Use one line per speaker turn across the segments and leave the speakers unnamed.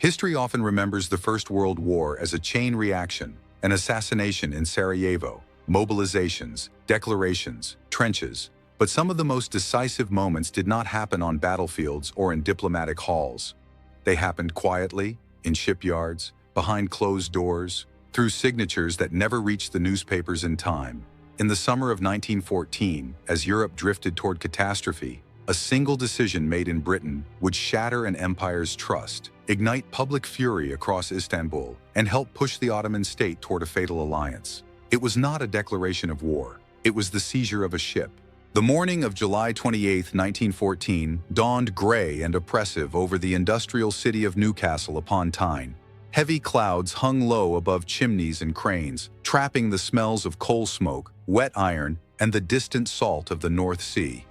History often remembers the First World War as a chain reaction, an assassination in Sarajevo, mobilizations, declarations, trenches, but some of the most decisive moments did not happen on battlefields or in diplomatic halls. They happened quietly, in shipyards, behind closed doors, through signatures that never reached the newspapers in time. In the summer of 1914, as Europe drifted toward catastrophe, a single decision made in Britain would shatter an empire's trust, ignite public fury across Istanbul, and help push the Ottoman state toward a fatal alliance. It was not a declaration of war. It was the seizure of a ship. The morning of July 28, 1914, dawned gray and oppressive over the industrial city of Newcastle upon Tyne. Heavy clouds hung low above chimneys and cranes, trapping the smells of coal smoke, wet iron, and the distant salt of the North Sea.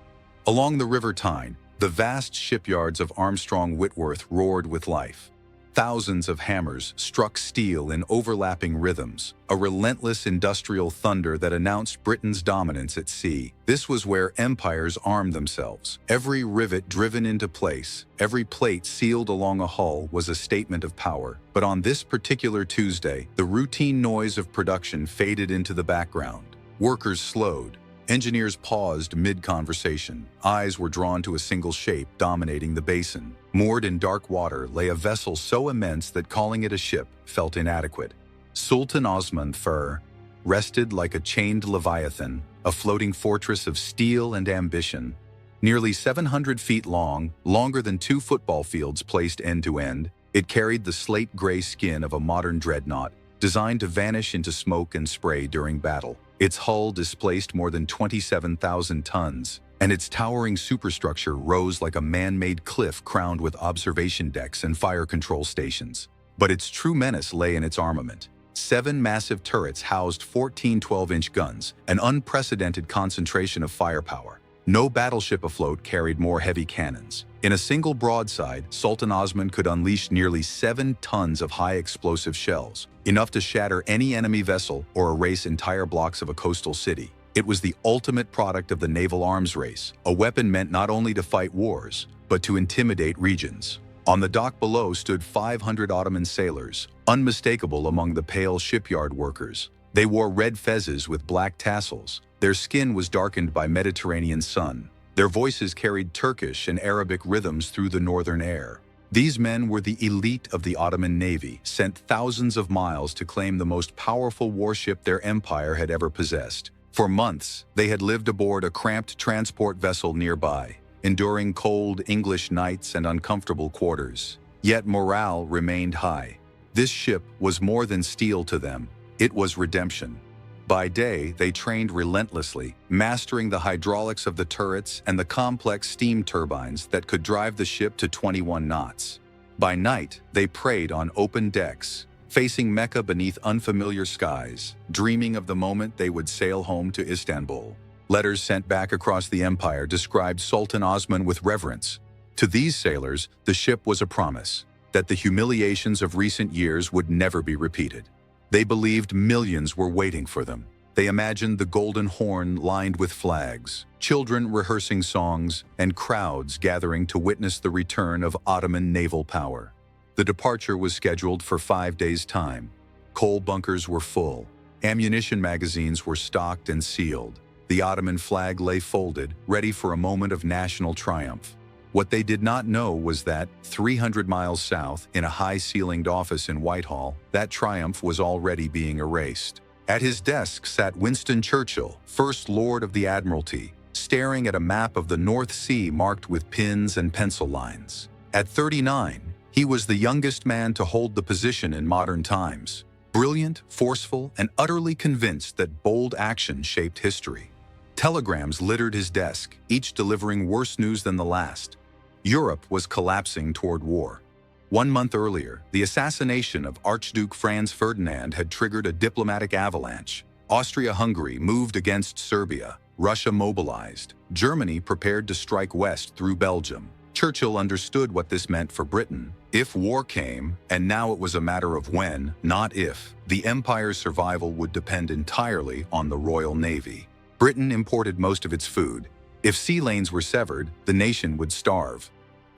Along the River Tyne, the vast shipyards of Armstrong Whitworth roared with life. Thousands of hammers struck steel in overlapping rhythms, a relentless industrial thunder that announced Britain's dominance at sea. This was where empires armed themselves. Every rivet driven into place, every plate sealed along a hull was a statement of power. But on this particular Tuesday, the routine noise of production faded into the background. Workers slowed. Engineers paused mid-conversation. Eyes were drawn to a single shape dominating the basin. Moored in dark water lay a vessel so immense that calling it a ship felt inadequate. Sultan Osman Fur rested like a chained leviathan, a floating fortress of steel and ambition. Nearly 700 feet long, longer than 2 football fields placed end to end, it carried the slate-gray skin of a modern dreadnought, designed to vanish into smoke and spray during battle. Its hull displaced more than 27,000 tons, and its towering superstructure rose like a man-made cliff crowned with observation decks and fire control stations. But its true menace lay in its armament. 7 massive turrets housed 14 12-inch guns, an unprecedented concentration of firepower. No battleship afloat carried more heavy cannons. In a single broadside, Sultan Osman could unleash nearly 7 tons of high-explosive shells, enough to shatter any enemy vessel or erase entire blocks of a coastal city. It was the ultimate product of the naval arms race, a weapon meant not only to fight wars, but to intimidate regions. On the dock below stood 500 Ottoman sailors, unmistakable among the pale shipyard workers. They wore red fezzes with black tassels. Their skin was darkened by Mediterranean sun. Their voices carried Turkish and Arabic rhythms through the northern air. These men were the elite of the Ottoman Navy, sent thousands of miles to claim the most powerful warship their empire had ever possessed. For months, they had lived aboard a cramped transport vessel nearby, enduring cold English nights and uncomfortable quarters. Yet morale remained high. This ship was more than steel to them. It was redemption. By day, they trained relentlessly, mastering the hydraulics of the turrets and the complex steam turbines that could drive the ship to 21 knots. By night, they prayed on open decks, facing Mecca beneath unfamiliar skies, dreaming of the moment they would sail home to Istanbul. Letters sent back across the empire described Sultan Osman with reverence. To these sailors, the ship was a promise that the humiliations of recent years would never be repeated. They believed millions were waiting for them. They imagined the Golden Horn lined with flags, children rehearsing songs, and crowds gathering to witness the return of Ottoman naval power. The departure was scheduled for 5 days' time. Coal bunkers were full. Ammunition magazines were stocked and sealed. The Ottoman flag lay folded, ready for a moment of national triumph. What they did not know was that, 300 miles south, in a high-ceilinged office in Whitehall, that triumph was already being erased. At his desk sat Winston Churchill, First Lord of the Admiralty, staring at a map of the North Sea marked with pins and pencil lines. At 39, he was the youngest man to hold the position in modern times. Brilliant, forceful, and utterly convinced that bold action shaped history. Telegrams littered his desk, each delivering worse news than the last. Europe was collapsing toward war. 1 month earlier, the assassination of Archduke Franz Ferdinand had triggered a diplomatic avalanche. Austria-Hungary moved against Serbia. Russia mobilized. Germany prepared to strike west through Belgium. Churchill understood what this meant for Britain. If war came, and now it was a matter of when, not if, the empire's survival would depend entirely on the Royal Navy. Britain imported most of its food. If sea lanes were severed, the nation would starve.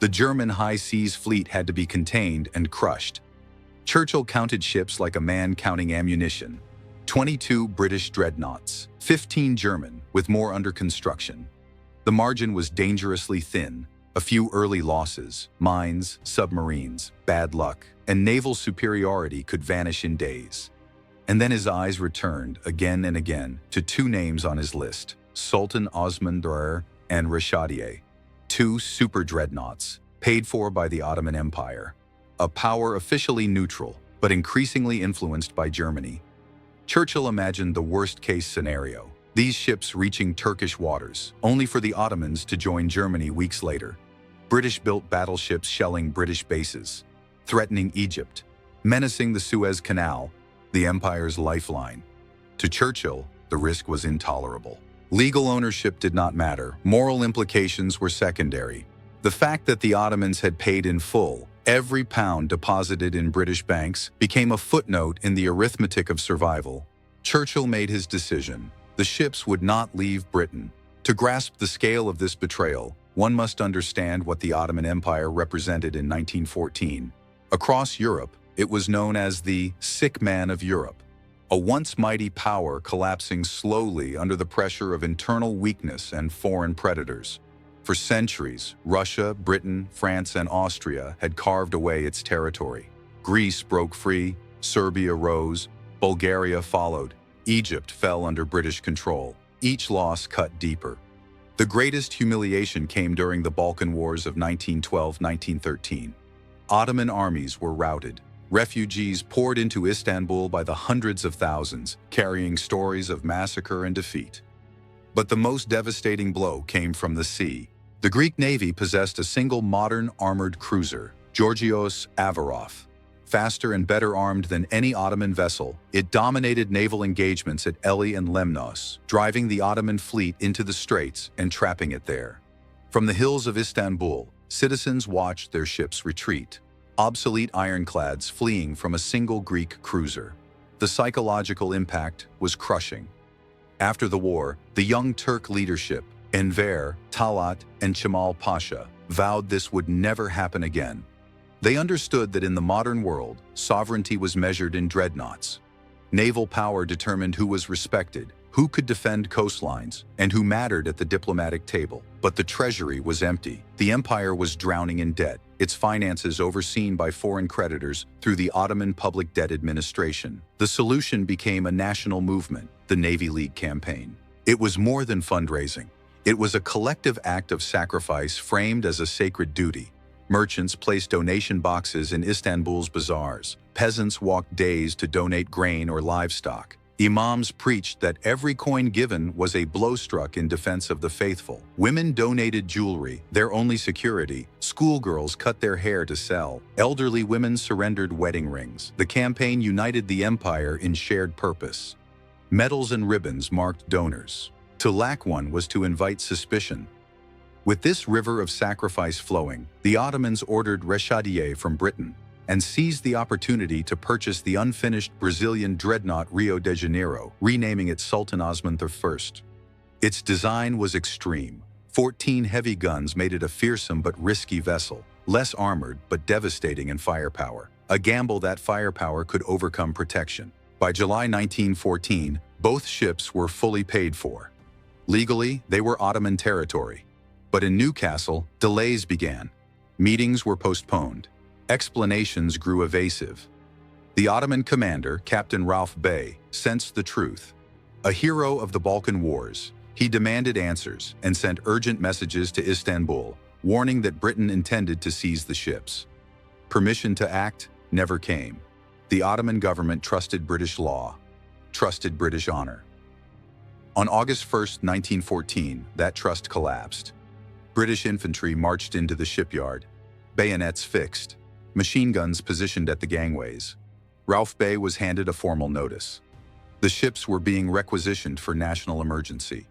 The German high seas fleet had to be contained and crushed. Churchill counted ships like a man counting ammunition. 22 British dreadnoughts, 15 German, with more under construction. The margin was dangerously thin. A few early losses, mines, submarines, bad luck, and naval superiority could vanish in days. And then his eyes returned again and again to two names on his list, Sultan Osman II and Rashadieh, two super dreadnoughts, paid for by the Ottoman Empire, a power officially neutral, but increasingly influenced by Germany. Churchill imagined the worst-case scenario, these ships reaching Turkish waters, only for the Ottomans to join Germany weeks later. British-built battleships shelling British bases, threatening Egypt, menacing the Suez Canal, the empire's lifeline. To Churchill, the risk was intolerable. Legal ownership did not matter, moral implications were secondary. The fact that the Ottomans had paid in full, every pound deposited in British banks, became a footnote in the arithmetic of survival. Churchill made his decision. The ships would not leave Britain. To grasp the scale of this betrayal, one must understand what the Ottoman Empire represented in 1914. Across Europe, it was known as the sick man of Europe, a once mighty power collapsing slowly under the pressure of internal weakness and foreign predators. For centuries, Russia, Britain, France, and Austria had carved away its territory. Greece broke free, Serbia rose, Bulgaria followed, Egypt fell under British control. Each loss cut deeper. The greatest humiliation came during the Balkan Wars of 1912-1913. Ottoman armies were routed. Refugees poured into Istanbul by the hundreds of thousands, carrying stories of massacre and defeat. But the most devastating blow came from the sea. The Greek Navy possessed a single modern armored cruiser, Georgios Averof. Faster and better armed than any Ottoman vessel, it dominated naval engagements at Ely and Lemnos, driving the Ottoman fleet into the Straits and trapping it there. From the hills of Istanbul, citizens watched their ships retreat, obsolete ironclads fleeing from a single Greek cruiser. The psychological impact was crushing. After the war, the young Turk leadership, Enver, Talat, and Cemal Pasha, vowed this would never happen again. They understood that in the modern world, sovereignty was measured in dreadnoughts. Naval power determined who was respected, who could defend coastlines, and who mattered at the diplomatic table. But the treasury was empty. The empire was drowning in debt, its finances overseen by foreign creditors through the Ottoman Public Debt Administration. The solution became a national movement, the Navy League campaign. It was more than fundraising. It was a collective act of sacrifice framed as a sacred duty. Merchants placed donation boxes in Istanbul's bazaars. Peasants walked days to donate grain or livestock. Imams preached that every coin given was a blow struck in defense of the faithful. Women donated jewelry, their only security. Schoolgirls cut their hair to sell. Elderly women surrendered wedding rings. The campaign united the empire in shared purpose. Medals and ribbons marked donors. To lack one was to invite suspicion. With this river of sacrifice flowing, the Ottomans ordered Rashadieh from Britain and seized the opportunity to purchase the unfinished Brazilian dreadnought Rio de Janeiro, renaming it Sultan Osman I. Its design was extreme. 14 heavy guns made it a fearsome but risky vessel, less armored but devastating in firepower, a gamble that firepower could overcome protection. By July 1914, both ships were fully paid for. Legally, they were Ottoman territory. But in Newcastle, delays began. Meetings were postponed. Explanations grew evasive. The Ottoman commander, Captain Rauf Bey, sensed the truth. A hero of the Balkan Wars, he demanded answers and sent urgent messages to Istanbul, warning that Britain intended to seize the ships. Permission to act never came. The Ottoman government trusted British law, trusted British honor. On August 1, 1914, that trust collapsed. British infantry marched into the shipyard, bayonets fixed, machine guns positioned at the gangways. Rauf Bey was handed a formal notice. The ships were being requisitioned for national emergency.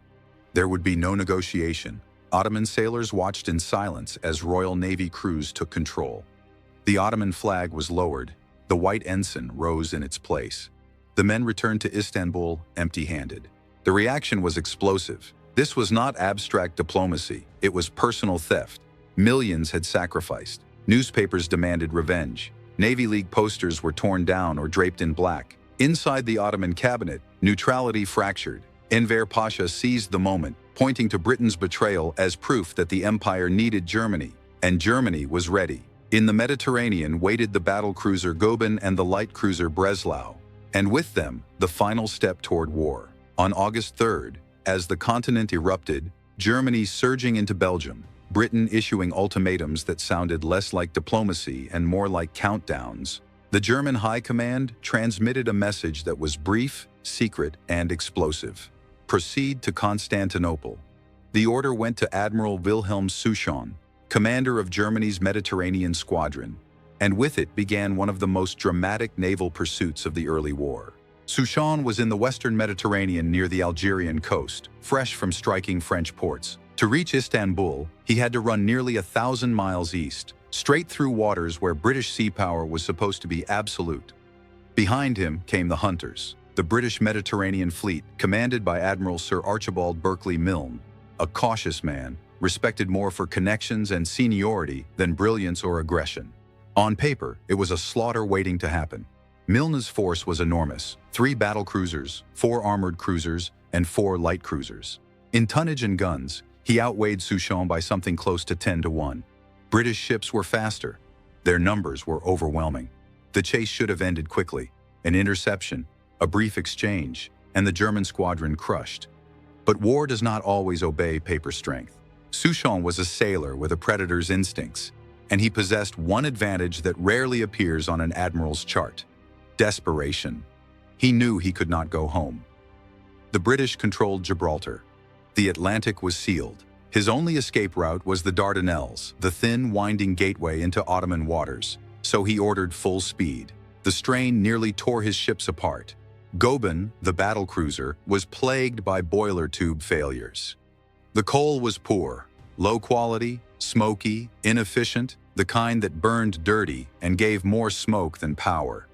There would be no negotiation. Ottoman sailors watched in silence as Royal Navy crews took control. The Ottoman flag was lowered. The white ensign rose in its place. The men returned to Istanbul empty-handed. The reaction was explosive. This was not abstract diplomacy, it was personal theft. Millions had sacrificed. Newspapers demanded revenge. Navy League posters were torn down or draped in black. Inside the Ottoman cabinet, neutrality fractured. Enver Pasha seized the moment, pointing to Britain's betrayal as proof that the empire needed Germany, and Germany was ready. In the Mediterranean waited the battlecruiser Goeben and the light cruiser Breslau, and with them, the final step toward war. On August 3rd, as the continent erupted, Germany surging into Belgium, Britain issuing ultimatums that sounded less like diplomacy and more like countdowns, the German High Command transmitted a message that was brief, secret, and explosive. Proceed to Constantinople. The order went to Admiral Wilhelm Souchon, commander of Germany's Mediterranean squadron, and with it began one of the most dramatic naval pursuits of the early war. Souchon was in the western Mediterranean near the Algerian coast, fresh from striking French ports. To reach Istanbul, he had to run nearly 1,000 miles east, straight through waters where British sea power was supposed to be absolute. Behind him came the Hunters, the British Mediterranean fleet commanded by Admiral Sir Archibald Berkeley Milne, a cautious man, respected more for connections and seniority than brilliance or aggression. On paper, it was a slaughter waiting to happen. Milne's force was enormous: 3 battle cruisers, 4 armored cruisers, and 4 light cruisers. In tonnage and guns, he outweighed Souchon by something close to 10-1. British ships were faster. Their numbers were overwhelming. The chase should have ended quickly. An interception, a brief exchange, and the German squadron crushed. But war does not always obey paper strength. Souchon was a sailor with a predator's instincts, and he possessed one advantage that rarely appears on an admiral's chart: desperation. He knew he could not go home. The British controlled Gibraltar. The Atlantic was sealed. His only escape route was the Dardanelles, the thin, winding gateway into Ottoman waters, so he ordered full speed. The strain nearly tore his ships apart. Goeben, the battlecruiser, was plagued by boiler tube failures. The coal was poor, low quality, smoky, inefficient, the kind that burned dirty and gave more smoke than power.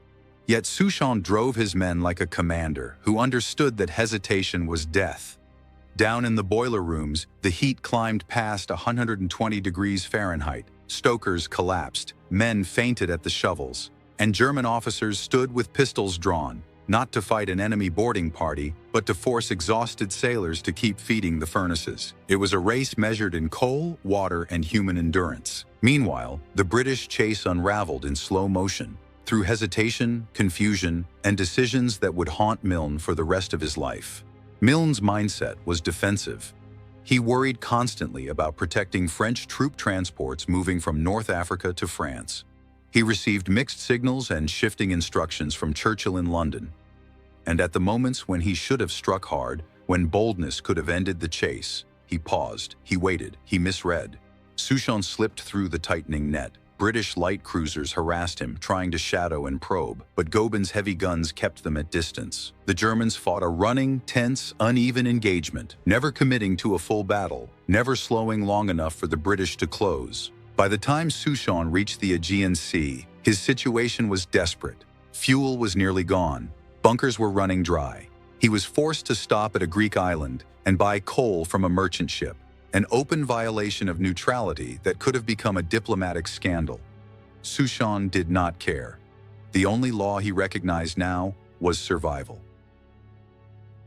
Yet Souchon drove his men like a commander who understood that hesitation was death. Down in the boiler rooms, the heat climbed past 120 degrees Fahrenheit. Stokers collapsed, men fainted at the shovels, and German officers stood with pistols drawn, not to fight an enemy boarding party, but to force exhausted sailors to keep feeding the furnaces. It was a race measured in coal, water, and human endurance. Meanwhile, the British chase unraveled in slow motion, through hesitation, confusion, and decisions that would haunt Milne for the rest of his life. Milne's mindset was defensive. He worried constantly about protecting French troop transports moving from North Africa to France. He received mixed signals and shifting instructions from Churchill in London. And at the moments when he should have struck hard, when boldness could have ended the chase, he paused, he waited, he misread. Souchon slipped through the tightening net. British light cruisers harassed him, trying to shadow and probe, but Goeben's heavy guns kept them at distance. The Germans fought a running, tense, uneven engagement, never committing to a full battle, never slowing long enough for the British to close. By the time Souchon reached the Aegean Sea, his situation was desperate. Fuel was nearly gone. Bunkers were running dry. He was forced to stop at a Greek island and buy coal from a merchant ship. An open violation of neutrality that could have become a diplomatic scandal. Souchon did not care. The only law he recognized now was survival.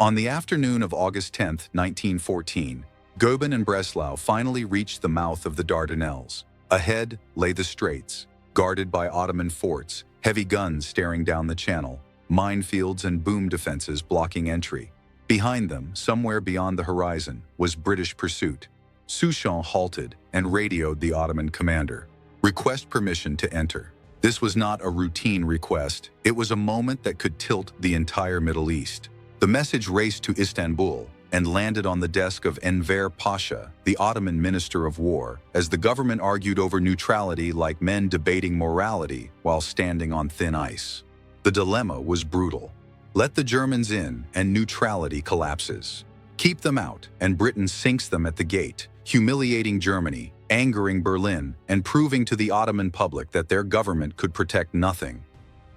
On the afternoon of August 10, 1914, Goeben and Breslau finally reached the mouth of the Dardanelles. Ahead lay the Straits, guarded by Ottoman forts, heavy guns staring down the channel, minefields and boom defenses blocking entry. Behind them, somewhere beyond the horizon, was British pursuit. Souchon halted and radioed the Ottoman commander. Request permission to enter. This was not a routine request. It was a moment that could tilt the entire Middle East. The message raced to Istanbul and landed on the desk of Enver Pasha, the Ottoman Minister of War, as the government argued over neutrality like men debating morality while standing on thin ice. The dilemma was brutal. Let the Germans in and neutrality collapses. Keep them out and Britain sinks them at the gate, humiliating Germany, angering Berlin, and proving to the Ottoman public that their government could protect nothing.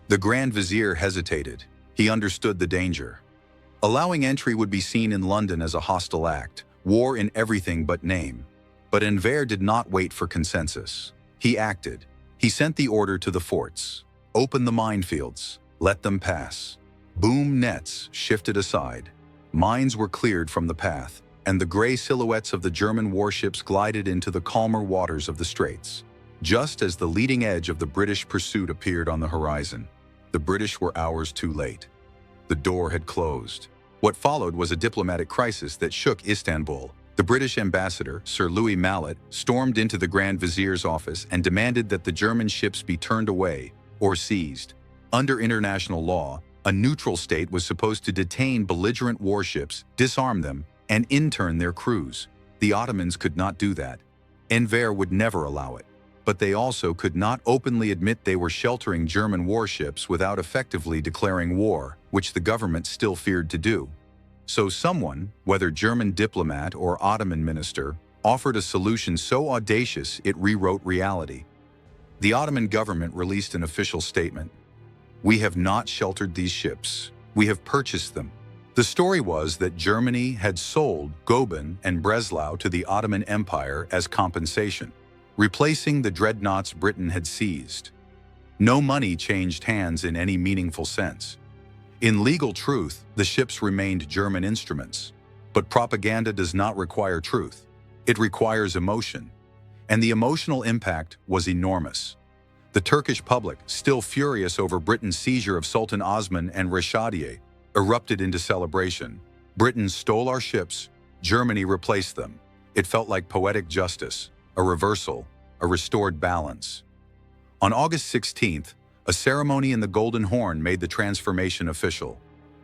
The Grand Vizier hesitated. He understood the danger. Allowing entry would be seen in London as a hostile act, war in everything but name. But Enver did not wait for consensus. He acted. He sent the order to the forts. Open the minefields. Let them pass. Boom nets shifted aside. Mines were cleared from the path, and the gray silhouettes of the German warships glided into the calmer waters of the Straits. Just as the leading edge of the British pursuit appeared on the horizon, the British were hours too late. The door had closed. What followed was a diplomatic crisis that shook Istanbul. The British ambassador, Sir Louis Mallet, stormed into the Grand Vizier's office and demanded that the German ships be turned away or seized. Under international law, a neutral state was supposed to detain belligerent warships, disarm them, and intern their crews. The Ottomans could not do that. Enver would never allow it. But they also could not openly admit they were sheltering German warships without effectively declaring war, which the government still feared to do. So someone, whether German diplomat or Ottoman minister, offered a solution so audacious it rewrote reality. The Ottoman government released an official statement. "We have not sheltered these ships. We have purchased them." The story was that Germany had sold Goeben and Breslau to the Ottoman Empire as compensation, replacing the dreadnoughts Britain had seized. No money changed hands in any meaningful sense. In legal truth, the ships remained German instruments. But propaganda does not require truth. It requires emotion. And the emotional impact was enormous. The Turkish public, still furious over Britain's seizure of Sultan Osman and Reshadiye, erupted into celebration. Britain stole our ships, Germany replaced them. It felt like poetic justice, a reversal, a restored balance. On August 16th, a ceremony in the Golden Horn made the transformation official.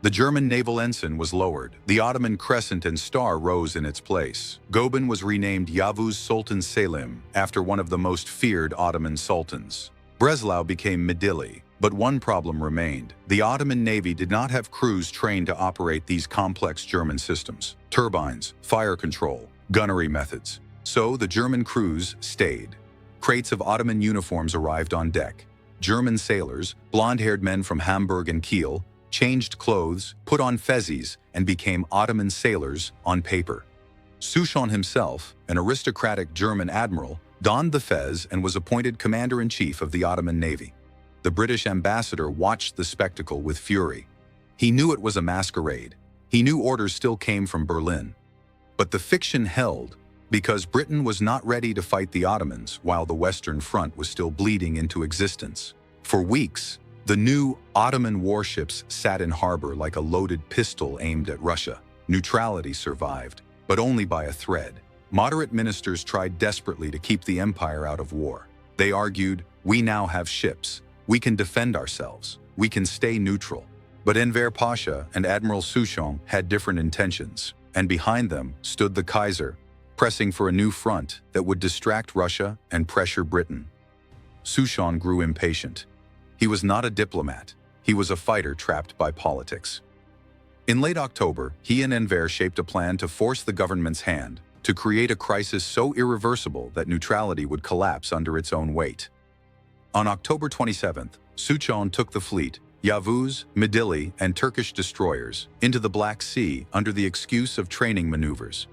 The German naval ensign was lowered. The Ottoman crescent and star rose in its place. Goeben was renamed Yavuz Sultan Selim, after one of the most feared Ottoman sultans. Breslau became Midilli, but one problem remained. The Ottoman Navy did not have crews trained to operate these complex German systems: turbines, fire control, gunnery methods. So the German crews stayed. Crates of Ottoman uniforms arrived on deck. German sailors, blonde-haired men from Hamburg and Kiel, changed clothes, put on fezes, and became Ottoman sailors on paper. Souchon himself, an aristocratic German admiral, donned the fez and was appointed commander-in-chief of the Ottoman Navy. The British ambassador watched the spectacle with fury. He knew it was a masquerade. He knew orders still came from Berlin. But the fiction held because Britain was not ready to fight the Ottomans while the Western Front was still bleeding into existence. For weeks, the new Ottoman warships sat in harbor like a loaded pistol aimed at Russia. Neutrality survived, but only by a thread. Moderate ministers tried desperately to keep the empire out of war. They argued, "We now have ships. We can defend ourselves. We can stay neutral." But Enver Pasha and Admiral Souchon had different intentions, and behind them stood the Kaiser, pressing for a new front that would distract Russia and pressure Britain. Souchon grew impatient. He was not a diplomat. He was a fighter trapped by politics. In late October, he and Enver shaped a plan to force the government's hand, to create a crisis so irreversible that neutrality would collapse under its own weight. On October 27th, Souchon took the fleet, Yavuz, Midilli, and Turkish destroyers, into the Black Sea under the excuse of training maneuvers.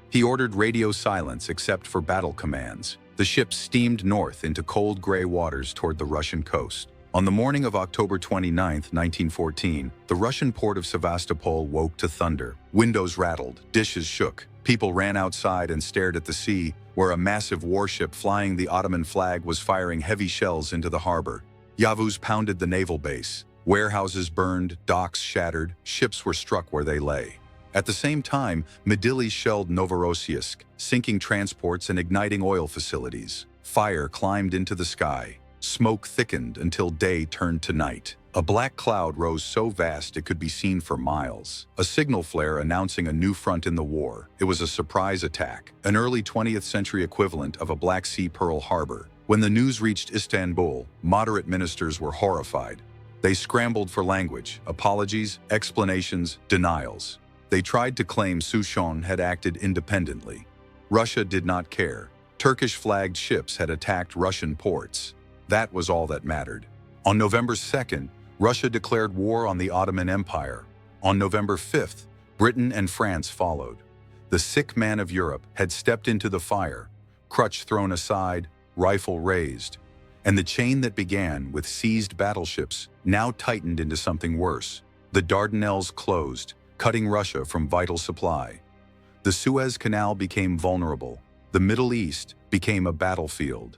He ordered radio silence except for battle commands. The ships steamed north into cold gray waters toward the Russian coast. On the morning of October 29, 1914, the Russian port of Sevastopol woke to thunder. Windows rattled, dishes shook. People ran outside and stared at the sea, where a massive warship flying the Ottoman flag was firing heavy shells into the harbor. Yavuz pounded the naval base. Warehouses burned, docks shattered, ships were struck where they lay. At the same time, Midilli shelled Novorossiysk, sinking transports and igniting oil facilities. Fire climbed into the sky. Smoke thickened until day turned to night. A black cloud rose so vast it could be seen for miles. A signal flare announcing a new front in the war. It was a surprise attack, an early 20th century equivalent of a Black Sea Pearl Harbor. When the news reached Istanbul, moderate ministers were horrified. They scrambled for language, apologies, explanations, denials. They tried to claim Souchon had acted independently. Russia did not care. Turkish-flagged ships had attacked Russian ports. That was all that mattered. On November 2nd, Russia declared war on the Ottoman Empire. On November 5th, Britain and France followed. The sick man of Europe had stepped into the fire, crutch thrown aside, rifle raised. And the chain that began with seized battleships now tightened into something worse. The Dardanelles closed, cutting Russia from vital supply. The Suez Canal became vulnerable. The Middle East became a battlefield.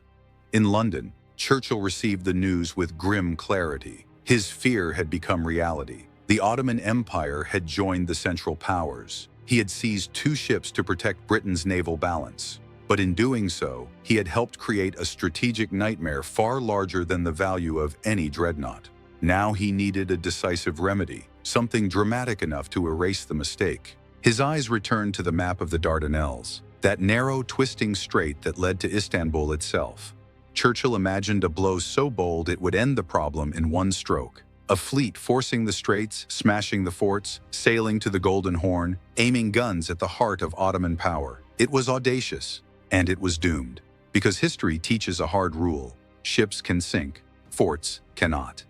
In London, Churchill received the news with grim clarity. His fear had become reality. The Ottoman Empire had joined the Central Powers. He had seized 2 ships to protect Britain's naval balance. But in doing so, he had helped create a strategic nightmare far larger than the value of any dreadnought. Now he needed a decisive remedy, something dramatic enough to erase the mistake. His eyes returned to the map of the Dardanelles, that narrow, twisting strait that led to Istanbul itself. Churchill imagined a blow so bold it would end the problem in one stroke. A fleet forcing the straits, smashing the forts, sailing to the Golden Horn, aiming guns at the heart of Ottoman power. It was audacious, and it was doomed. Because history teaches a hard rule: ships can sink, forts cannot.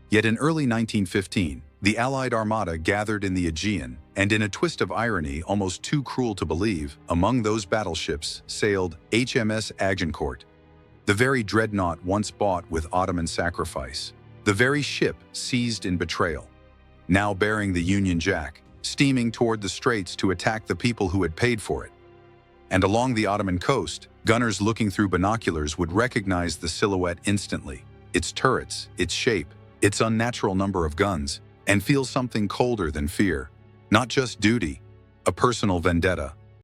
Yet in early 1915, the Allied Armada gathered in the Aegean, and in a twist of irony almost too cruel to believe, among those battleships sailed HMS Agincourt, the very dreadnought once bought with Ottoman sacrifice, the very ship seized in betrayal, now bearing the Union Jack, steaming toward the Straits to attack the people who had paid for it. And along the Ottoman coast, gunners looking through binoculars would recognize the silhouette instantly, its turrets, its shape, its unnatural number of guns, and feel something colder than fear. Not just duty, a personal vendetta,